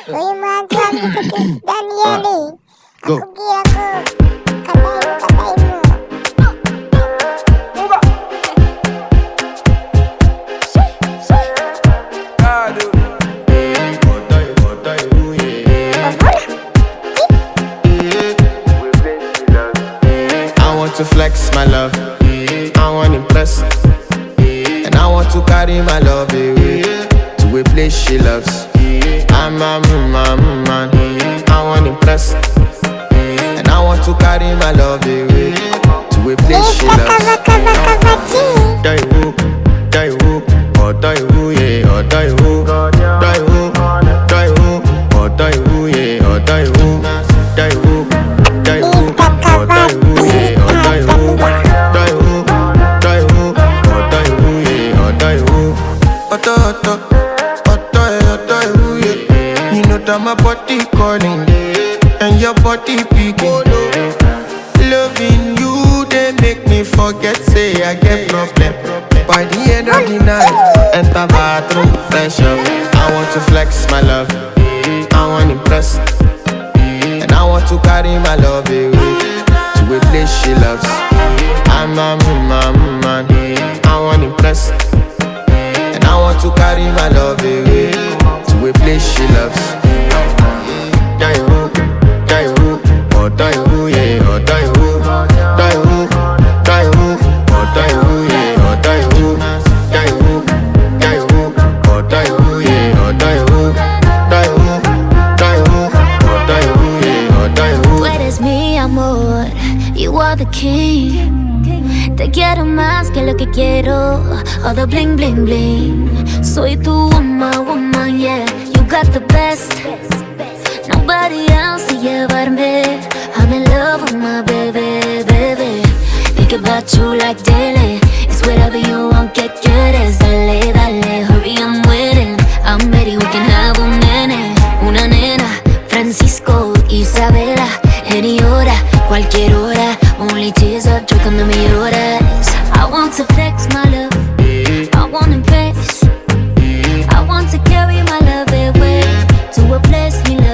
Uy, mahal sa Chris Daniel eh. Go. Ako katay mo. I want to flex my love, I want to impress, and I want to carry my love away to a place she loves. I'm a man, I want to impress, and I want to carry my love away to a place she loves. Die who, or die who, yeah, or die who, die who, die who, or die who, yeah, or die who, die who, die who, or die who, yeah, or die who, die who, die who, or die who, yeah, or die who. Die who, yeah. You know that my body calling, and your body picking. Loving you, they make me forget, say I get problem. By the end of the night, enter bathroom, fresh up. I want to flex my love, I want to impress, and I want to carry my love away to a place she loves. I'm a man, I want to impress, and I want to carry my love away to a place she loves. Die who, or die who, yeah, or die who, die who, die who, or die who, yeah, or die who, die who, die who, or die who, yeah, or die who, die who, die who, or die who, yeah, or die who. Tú eres mi amor, you are the king. Te quiero más que lo que quiero, all the bling bling bling. Soy tu woman, yeah, you got the best. Nobody else to llevarme. I'm in love with my baby. Think about you like daily. It's whatever you want, que quieres. Dale, hurry, I'm waiting. I'm ready, we can have un nene, una nena. Francisco, Isabela, any hora, cualquier hora. Only tears up, yo cuando me lloras. I want to flex my love, I want to impress, I want to carry my love away to a place we love.